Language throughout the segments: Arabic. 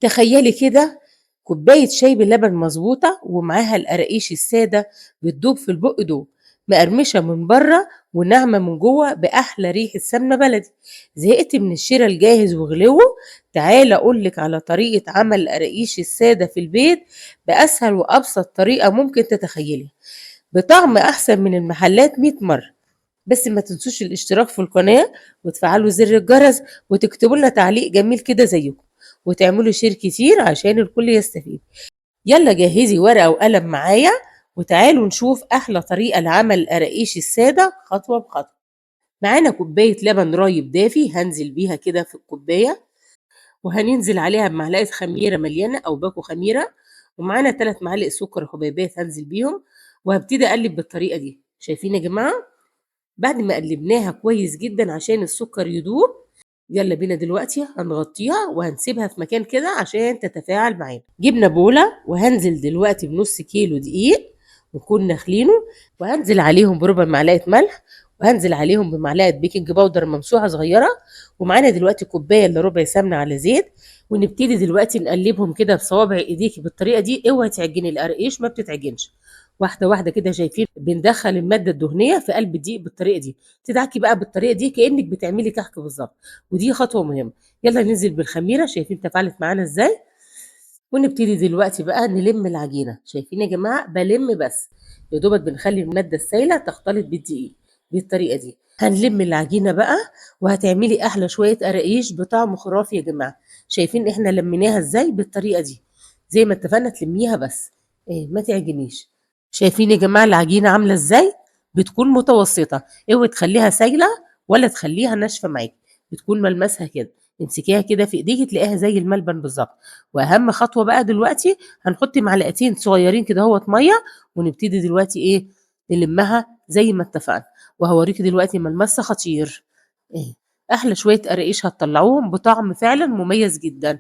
تخيّلي كده كوباية شاي بلبن مضبوطة ومعاها القراقيش السادة بتدوب في البُق دوب، مقرمشة من برّه وناعمة من جوّه بأحلى ريحة سمنة بلدي. زهقتِ من الشِرا الجاهز وغلوه؟ تعالي أقول لِك على طريقة عمل القراقيش السادة في البيت بأسهل وأبسط طريقة ممكن تتخيّليها، بطعم أحسن من المحلات 100 مرّة. بس ما تنسوش الاشتراك في القناة وتفعلوا زر الجرس وتكتبوا لنا تعليق جميل كده زيكم وتعملوا شير كتير عشان الكل يستفيد. يلا جهزي ورقة وقلم معايا وتعالوا نشوف أحلى طريقة لعمل القراقيش السادة خطوة بخطوة. معانا كوباية لبن رايب دافي هنزل بيها كده في الكوباية، وهننزل عليها بمعلقة خميرة مليانة أو باكو خميرة، ومعانا 3 معالق سكر حبيبات هنزل بيهم، وهبتدي أقلب بالطريقة دي. شايفين يا جماعة؟ بعد ما قلبناها كويس جدًا عشان السكر يدوب، يالّا بينا دلوقتي هنغطّيها وهنسيبها في مكان كده عشان تتفاعل معانا. جبنا بولة وهانزل دلوقتي بنُص كيلو دقيق نكون ناخلينه، وهانزل عليهم بربع معلقة ملح، وهانزل عليهم بمعلقة بيكنج باودر ممسوحة صغيرة، ومعانا دلوقتي كوباية إلا ربع سمنة على زيت، ونبتدي دلوقتي نقلّبهم كده بصوابع إيديكِ بالطريقة دي، اوعي تعجني القراقيش ما بتتعجنش. واحدة واحدة كده شايفين بندخّل المادة الدهنية في قلب الدقيق بالطريقة دي، تدعكي بقى بالطريقة دي كإنِّك بتعملي كحك بالضبط، ودي خطوة مهمة. يالّا ننزل بالخميرة شايفين تفاعلت معانا إزاي، ونبتدي دلوقتي بقى نلم العجينة. شايفين يا جماعة بالِم بس، يا دوبك بنخلّي المادة السايلة تختلط بالدقيق بالطريقة دي. هنلم العجينة بقى وهتعملي أحلى شوية قراقيش بطعم خرافي يا جماعة. شايفين إحنا لميناها إزاي بالطريقة دي، زي ما اتفقنا تلميها بس ما تعجنيش. شايفين يا جماعة العجينة عاملة إزاي؟ بتكون متوسطة، اوعي تخلّيها سايلة ولا تخلّيها ناشفة معاكِ، بتكون ملمسها كده، امسكيها كده في إيديكِ تلاقيها زي الملبن بالضبط. وأهم خطوة بقى دلوقتي هنحط معلقتين صغيرين كده أهوّة مَيّة، ونبتدي دلوقتي نلمّها زي ما اتفقنا، وهاوريكِ دلوقتي ملمسها خطير. إيه، أحلى شوية قراقيش هتطلّعوهم بطعم فعلًا مميز جدًا،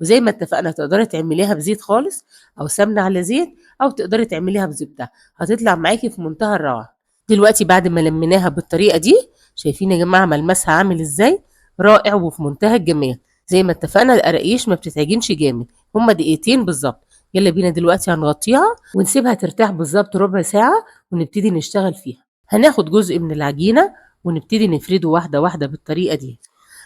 وزي ما اتفقنا تقدري تعمليها بزيت خالص أو سمنة على زيت أو تقدري تعمليها بزبدة، هتطلع معاكِ في منتهى الروعة. دلوقتي بعد ما لميناها بالطريقة دي، شايفين يا جماعة ملمسها عامل إزاي؟ رائع وفي منتهى الجمال. زي ما اتفقنا القراقيش ما بتتعجنش جامد، هُم دقيقتين بالضبط. يالّا بينا دلوقتي هنغطّيها ونسيبها ترتاح بالضبط ربع ساعة ونبتدي نشتغل فيها. هناخد جزء من العجينة ونبتدي نفرده واحدة واحدة بالطريقة دي.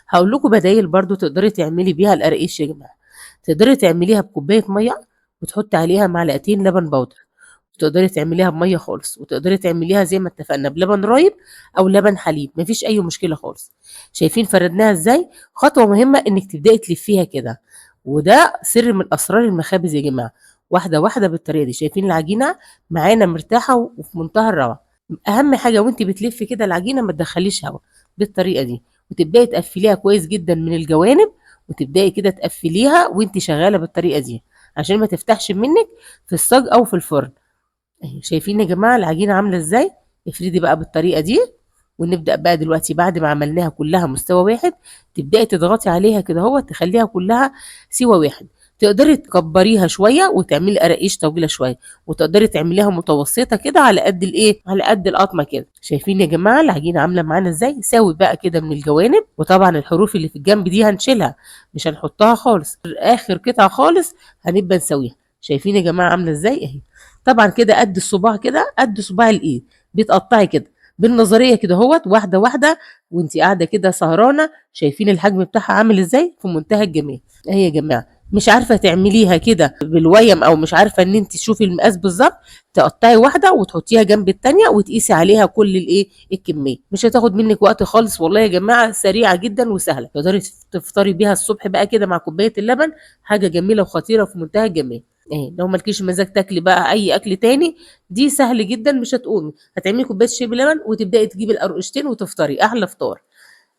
هاقول لكم بدايل برضه تقدري تعملي بيها القراقيش يا جماعة. تقدري تعمليها بكوباية مَيّة وتحطّي عليها معلقتين لبن بودرة، وتقدري تعمليها بمَيّة خالص، وتقدري تعمليها زي ما اتفقنا بلبن رايب أو لبن حليب، ما فيش أي مشكلة خالص. شايفين فردناها إزاي؟ خطوة مهمة إنِّك تبدئي تلفّيها كده، وده سر من أسرار المخابز يا جماعة، واحدة واحدة بالطريقة دي. شايفين العجينة معانا مرتاحة وفي منتهى الروعة. أهم حاجة وأنتِ بتلفّي كده العجينة ما تدخّليش هوا بالطريقة دي، وتبدئي تقفّليها كويس جدًا من الجوانب، وتبدئي كده تقفّليها وأنتِ شغّالة بالطريقة دي، عشان ما تفتحش منِّك في الصاج أو في الفرن. أهي شايفين يا جماعة العجينة عاملة إزاي؟ افردي بقى بالطريقة دي، ونبدأ بقى دلوقتي بعد ما عملناها كلّها مستوى واحد، تبدئي تضغطي عليها كده أهوّة تخلّيها كلّها سِوَى واحد. تقدري تكبّريها شوية وتعملي قراقيش طويلة شوية، وتقدري تعمليها متوسطة كده على قد على قد القطمة كده. شايفين يا جماعة العجينة عاملة معانا إزاي؟ ساوي بقى كده من الجوانب، وطبعًا الحروف اللي في الجنب دي هنشيلها، مش هنحطها خالص، آخر قطعة خالص هنبقى نساويها. شايفين يا جماعة عاملة إزاي؟ أهي. طبعًا كده قد الصباع كده، قد صباع الإيد، بتقطّعي كده بالنظرية كده أهوّة واحدة، واحدة وأنتِ قاعدة كده سهرانة. شايفين الحجم بتاعها عامل إزاي؟ في منتهى الجمال. أهي يا جماعة، مش عارفة تعمليها كده بالويّم أو مش عارفة إن أنتِ تشوفي المقاس بالضبط، تقطّعي واحدة وتحطّيها جنب التانية وتقيسي عليها كل الكمية. مش هتاخد منِّك وقت خالص والله يا جماعة، سريعة جدًا وسهلة. تقدري تفطري بيها الصبح بقى كده مع كوباية اللبن، حاجة جميلة وخطيرة وفي منتهى الجمال. لو ما لكيش مزاج تاكلي بقى أي أكل تاني، دي سهل جدًا مش هتقومي، هتعملي كوباية شاي بلبن وتبدئي تجيبي القرقشتين وتفطري، أحلى فطار.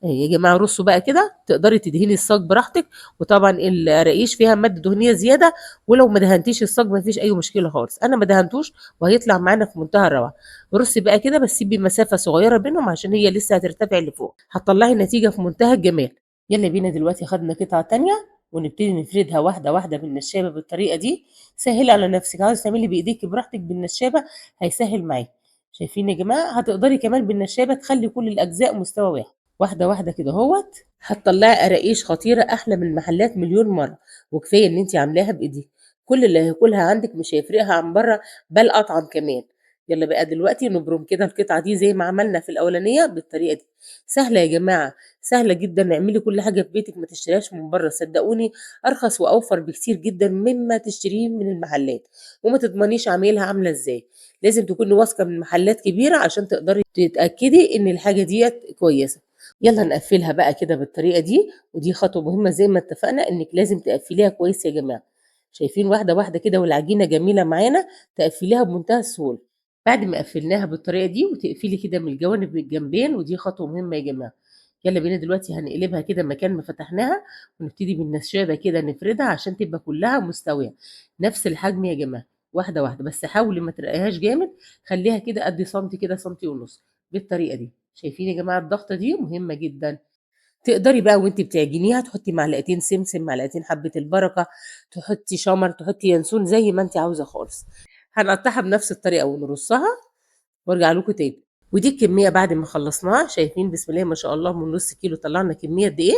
يا جماعة رصوا بقى كده، تقدري تدهني الصاج براحتك، وطبعًا الرقيش فيها مادة دهنية زيادة، ولو ما دهنتيش الصاج ما فيش أي مشكلة خالص. أنا ما دهنتوش وهيطلع معانا في منتهى الروعة. رصي بقى كده بس سيبي مسافة صغيرة بينهم عشان هي لسه هترتفع لفوق، هتطلعي نتيجة في منتهى الجمال. يالّا بينا دلوقتي خدنا قطعة تانية ونبتدي نفردها واحدة واحدة بالنشابة بالطريقة دي. سهّلي على نفسِك، عاوزة تعملي بإيديكِ براحتك بالنشابة هيسهّل معاكِ. شايفين يا جماعة؟ هتقدري كمان بالنشابة تخلّي كل الأجزاء مستوى واحد. واحدة واحدة كده اهوت هتطلعي قراقيش خطيرة أحلى من المحلات مليون مرة، وكفاية إن أنتِ عاملاها بإيديكِ، كل اللي هياكلها عندِك مش هيفرقها عن برّه بل أطعم كمان. يالّا بقى دلوقتي نبرم كده القطعة دي زي ما عملنا في الأولانية بالطريقة دي، سهلة يا جماعة، سهلة جدًا، اعملي كل حاجة في بيتِك ما تشتريهاش من برّه، صدقوني أرخص وأوفر بكتير جدًا مما تشتريه من المحلات، وما تضمنيش عمايلها عاملة إزاي، لازم تكوني واثقة من محلات كبيرة عشان تقدري تتأكدي إن الحاجة ديّة كويسة. يالّا نقفّلها بقى كده بالطريقة دي، ودي خطوة مهمة زي ما اتفقنا إنِّك لازم تقفّليها كويس يا جماعة، شايفين واحدة واحدة كده والعجينة جميلة معانا، تقفّليها بمنتهى السهولة. بعد ما قفّلناها بالطريقة دي وتقفلي كده من الجوانب من الجنبين، ودي خطوة مهمة يا جماعة. يالّا بينا دلوقتي هنقلبها كده مكان ما فتحناها، ونبتدي بالنشابة كده نفردها عشان تبقى كلّها مستوية، نفس الحجم يا جماعة، واحدة واحدة، بس حاولي ما ترقيهاش جامد، خلّيها كده قد سنتي كده، سنتي ونُص، بالطريقة دي. شايفين يا جماعة الضغطة دي مهمة جدًا. تقدري بقى وأنتِ بتعجنيها تحطّي معلقتين سمسم، معلقتين حبّة البركة، تحطّي شمر، تحطّي ينسون زي ما أنتِ عاوزة خالص. هنقطّعها بنفس الطريقة ونرصّها وارجع لكم تاني. ودي الكمية بعد ما خلّصناها، شايفين بسم الله ما شاء الله من نُص كيلو طلّعنا كمية قد إيه،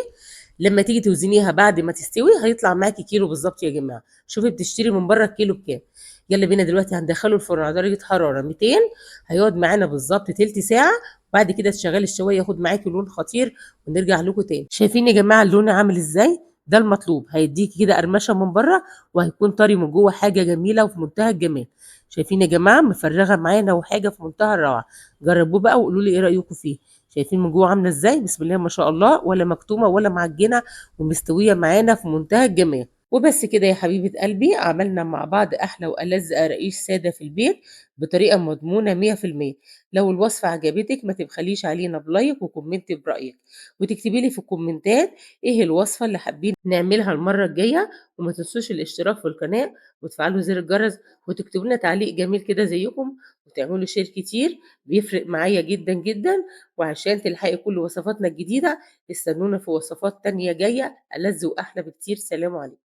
لمّا تيجي توزنيها بعد ما تستوي هيطلع معاكِ كيلو بالضبط يا جماعة، شوفي بتشتري من برّه الكيلو بكام. يالّا بينا دلوقتي هندخّله الفرن على درجة حرارة 200 هيقعد معانا بالضبط تِلت ساعة، وبعد كده تشغّلي الشواية ياخد معاكِ لون خطير ونرجع لكم تاني. شايفين يا جماعة اللون عامل إزاي؟ ده المطلوب، هيدّيكِ كده قرمشة من برّه وهيكون طري من جوّه، حاجة جميلة وفي منتهى الجمال. شايفين يا جماعة مفرّغة معانا وحاجة في منتهى الروعة. جرّبوه بقى وقولوا لي إيه رأيكم فيه، شايفين من جوّه عاملة إزاي؟ بسم الله ما شاء الله ولا مكتومة ولا معجنة ومستوية معانا في منتهى الجمال. وبس كده يا حبيبة قلبي عملنا مع بعض أحلى وألذ قراقيش سادة في البيت بطريقة مضمونة 100%. لو الوصفة عجبتِك ما تبخليش علينا بلايك وكومنت برأيك، وتكتبي لي في الكومنتات إيه الوصفة اللي حابين نعملها المرة الجاية، وما تنسوش الاشتراك في القناة وتفعلوا زر الجرس وتكتبوا لنا تعليق جميل كده زيكم، وتعملوا شير كتير بيفرق معايا جدًا، جدًا. وعشان تلحقي كل وصفاتنا الجديدة استنونا في وصفات تانية جاية ألذ وأحلى بكتير. سلام عليكم.